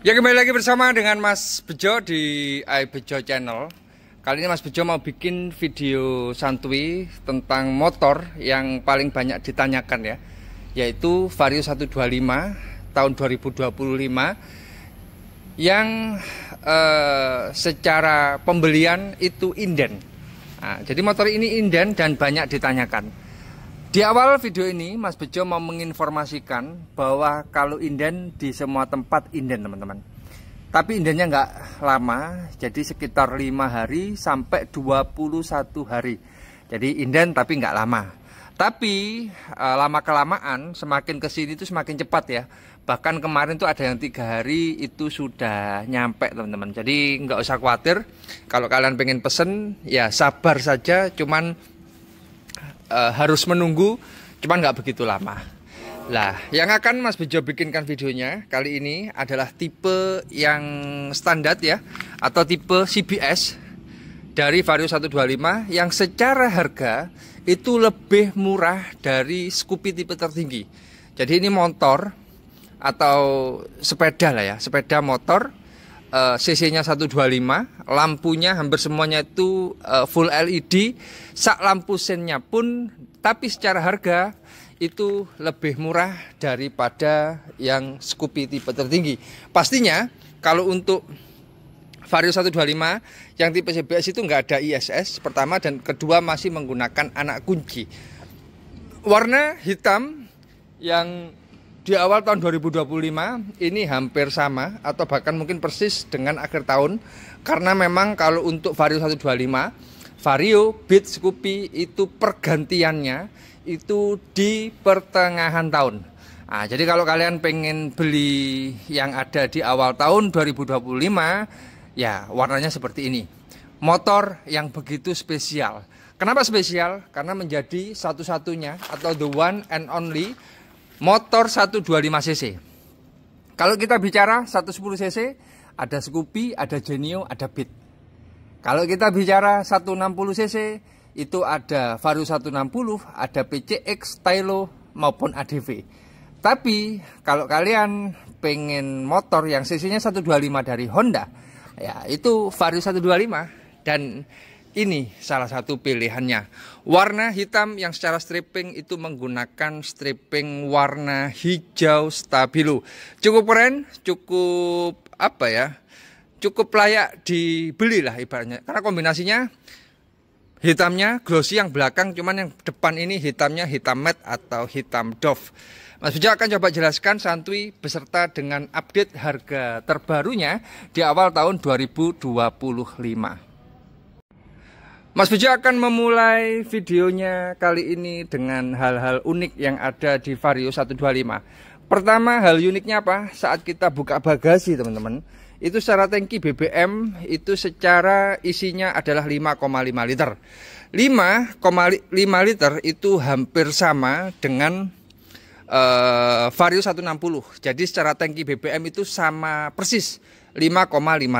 Ya, kembali lagi bersama dengan Mas Bejo di iBejo Channel. Kali ini Mas Bejo mau bikin video santuy tentang motor yang paling banyak ditanyakan ya, yaitu Vario 125 tahun 2025 yang secara pembelian itu inden. Nah, jadi motor ini inden dan banyak ditanyakan. Di awal video ini Mas Bejo mau menginformasikan bahwa kalau inden di semua tempat inden teman-teman. Tapi indennya nggak lama, jadi sekitar 5 hari sampai 21 hari. Jadi inden tapi nggak lama. Tapi lama-kelamaan semakin kesini itu semakin cepat ya. Bahkan kemarin tuh ada yang 3 hari itu sudah nyampe teman-teman. Jadi nggak usah khawatir. Kalau kalian pengen pesen ya sabar saja, cuman harus menunggu, cuman nggak begitu lama. Lah, yang akan Mas Bejo bikinkan videonya kali ini adalah tipe yang standar ya, atau tipe CBS dari Vario 125 yang secara harga itu lebih murah dari Scoopy tipe tertinggi. Jadi ini motor atau sepeda lah ya, sepeda motor CC-nya 125, lampunya hampir semuanya itu full LED, sak lampu sennya pun, tapi secara harga itu lebih murah daripada yang Scoopy tipe tertinggi. Pastinya kalau untuk Vario 125 yang tipe CBS itu nggak ada ISS pertama, dan kedua masih menggunakan anak kunci. Warna hitam yang di awal tahun 2025 ini hampir sama atau bahkan mungkin persis dengan akhir tahun, karena memang kalau untuk Vario 125, Vario, Beat, Scoopy itu pergantiannya itu di pertengahan tahun. Nah, jadi kalau kalian pengen beli yang ada di awal tahun 2025 ya warnanya seperti ini. Motor yang begitu spesial. Kenapa spesial? Karena menjadi satu-satunya atau the one and only motor 125 cc. Kalau kita bicara 110 cc, ada Scoopy, ada Genio, ada Beat. Kalau kita bicara 160 cc, itu ada Vario 160, ada PCX, Tylo, maupun ADV. Tapi kalau kalian pengen motor yang cc-nya 125 dari Honda, ya itu Vario 125, dan ini salah satu pilihannya. Warna hitam yang secara stripping itu menggunakan stripping warna hijau stabilo. Cukup keren, cukup apa ya? Cukup layak dibeli lah ibaratnya. Karena kombinasinya hitamnya glossy yang belakang, cuman yang depan ini hitamnya hitam matte atau hitam doff. Mas Bejo akan coba jelaskan santuy beserta dengan update harga terbarunya di awal tahun 2025. Mas Bejo akan memulai videonya kali ini dengan hal-hal unik yang ada di Vario 125. Pertama, hal uniknya apa? Saat kita buka bagasi teman-teman, itu secara tangki BBM itu secara isinya adalah 5,5 liter. 5,5 liter itu hampir sama dengan Vario 160. Jadi secara tangki BBM itu sama persis 5,5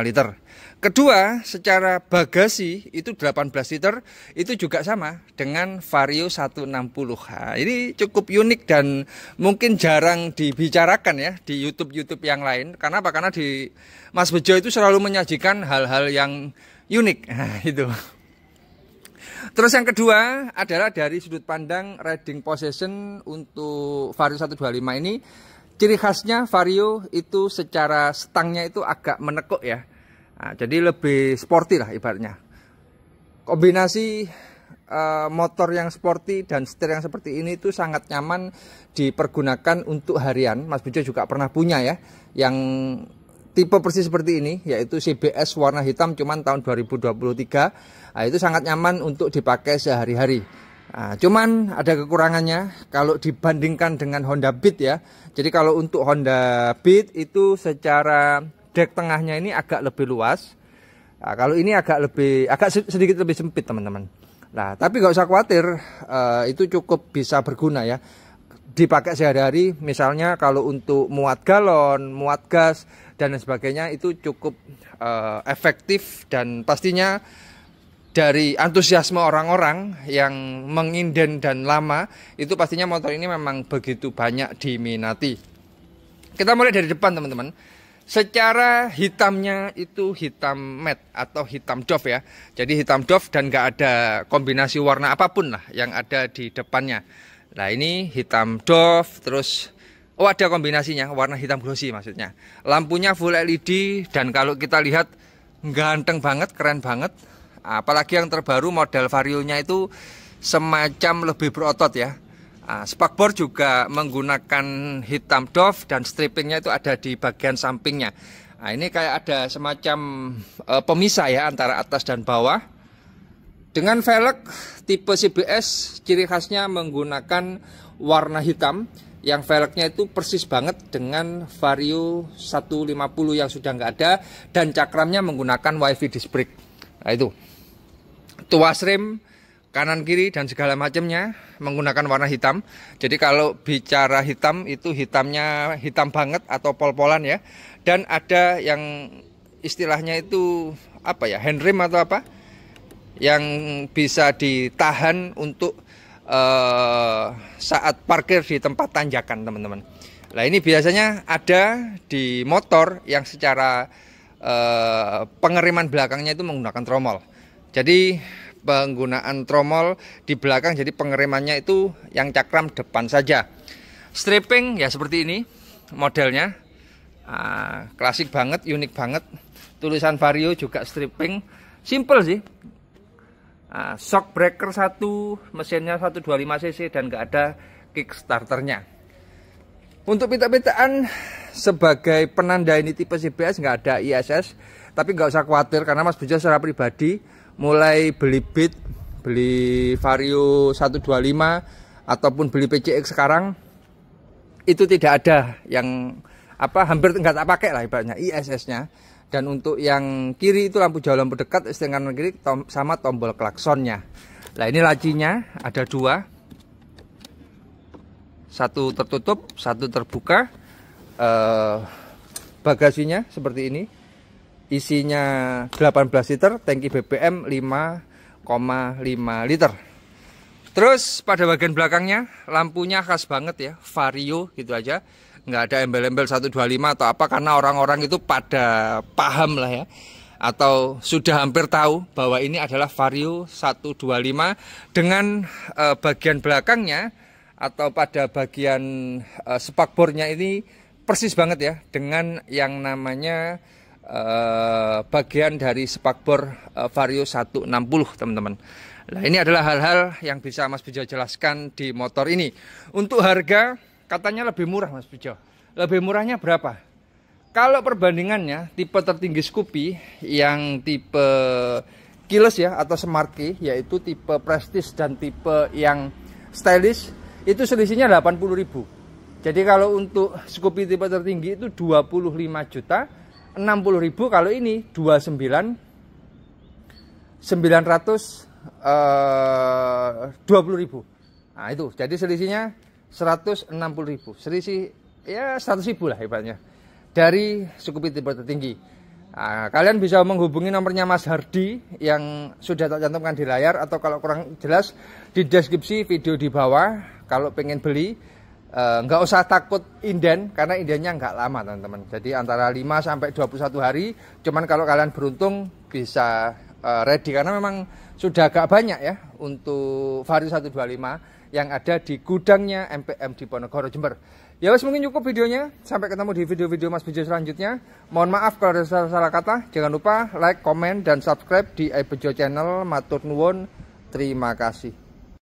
liter. Kedua, secara bagasi itu 18 liter, itu juga sama dengan Vario 160. Nah, ini cukup unik dan mungkin jarang dibicarakan ya di YouTube yang lain. Karena apa? Karena di Mas Bejo itu selalu menyajikan hal-hal yang unik. Nah, itu. Terus yang kedua adalah dari sudut pandang riding possession untuk Vario 125 ini. Ciri khasnya Vario itu secara stangnya itu agak menekuk ya. Nah, jadi lebih sporty lah ibaratnya. Kombinasi motor yang sporty dan setir yang seperti ini itu sangat nyaman dipergunakan untuk harian. Mas Bejo juga pernah punya ya, yang tipe persis seperti ini, yaitu CBS warna hitam cuman tahun 2023. Nah, itu sangat nyaman untuk dipakai sehari-hari. Nah, cuman ada kekurangannya kalau dibandingkan dengan Honda Beat ya. Jadi kalau untuk Honda Beat itu secara dek tengahnya ini agak lebih luas. Nah, kalau ini agak sedikit lebih sempit teman-teman. Nah, tapi nggak usah khawatir, itu cukup bisa berguna ya, dipakai sehari-hari. Misalnya kalau untuk muat galon, muat gas dan lain sebagainya itu cukup efektif, dan pastinya dari antusiasme orang-orang yang menginden dan lama itu pastinya motor ini memang begitu banyak diminati. Kita mulai dari depan teman-teman. Secara hitamnya itu hitam matte atau hitam doff ya. Jadi hitam doff dan nggak ada kombinasi warna apapun lah yang ada di depannya. Nah ini hitam doff, terus ada kombinasinya warna hitam glossy maksudnya. Lampunya full LED dan kalau kita lihat ganteng banget, keren banget. Apalagi yang terbaru model Vario-nya itu semacam lebih berotot ya. Spakbor juga menggunakan hitam doff dan strippingnya itu ada di bagian sampingnya. Nah, ini kayak ada semacam pemisah ya antara atas dan bawah. Dengan velg tipe CBS ciri khasnya menggunakan warna hitam yang velgnya itu persis banget dengan Vario 150 yang sudah nggak ada, dan cakramnya menggunakan WiFi disc brake. Nah itu tuas rem kanan kiri dan segala macamnya menggunakan warna hitam. Jadi kalau bicara hitam itu hitamnya hitam banget atau pol-polan ya. Dan ada yang istilahnya itu apa ya, handrem atau apa, yang bisa ditahan untuk saat parkir di tempat tanjakan teman-teman. Nah ini biasanya ada di motor yang secara pengereman belakangnya itu menggunakan tromol. Jadi penggunaan tromol di belakang, jadi pengeremannya itu yang cakram depan saja. Stripping ya seperti ini modelnya, klasik banget, unik banget. Tulisan Vario juga stripping, simple sih. Shock breaker 1, mesinnya 125 cc dan nggak ada kickstarternya. Untuk pita-pitaan sebagai penanda ini tipe CBS nggak ada ISS, tapi nggak usah khawatir karena Mas Bejo secara pribadi mulai beli Beat, beli Vario 125 ataupun beli PCX sekarang itu tidak ada yang hampir nggak tak pakai lah ibaratnya ISS-nya. Dan untuk yang kiri itu lampu jauh, lampu dekat, setengah kanan kiri sama tombol klaksonnya. Nah ini lacinya ada dua, satu tertutup, satu terbuka. Bagasinya seperti ini. Isinya 18 liter, tangki BBM 5,5 liter. Terus pada bagian belakangnya lampunya khas banget ya, Vario gitu aja. Nggak ada embel-embel 125 atau apa, karena orang-orang itu pada paham lah ya, atau sudah hampir tahu bahwa ini adalah Vario 125 dengan bagian belakangnya atau pada bagian spakbornya ini persis banget ya dengan yang namanya bagian dari spakbor Vario 160 teman-teman. Nah ini adalah hal-hal yang bisa Mas Bejo jelaskan di motor ini. Untuk harga katanya lebih murah Mas Bejo. Lebih murahnya berapa? Kalau perbandingannya tipe tertinggi Scoopy yang tipe keyless ya atau smart key, yaitu tipe prestige dan tipe yang stylish, itu selisihnya 80.000. Jadi kalau untuk Scoopy tipe tertinggi itu 25 juta, 60.000, kalau ini 920.000. Nah itu jadi selisihnya 160.000, selisih ya 100.000 lah hebatnya dari Scoopy tipe tertinggi. Nah, kalian bisa menghubungi nomornya Mas Hardi yang sudah tak cantumkan di layar, atau kalau kurang jelas di deskripsi video di bawah. Kalau pengen beli nggak usah takut inden, karena indennya nggak lama teman-teman, jadi antara 5 sampai 21 hari. Cuman kalau kalian beruntung bisa ready, karena memang sudah agak banyak ya untuk Vario 125 yang ada di gudangnya MPM di Ponorogo, Jember. Ya wes, mungkin cukup videonya, sampai ketemu di video-video Mas Bejo selanjutnya. Mohon maaf kalau ada salah kata. Jangan lupa like, komen, dan subscribe di iBejo channel. Matur nuwun, terima kasih.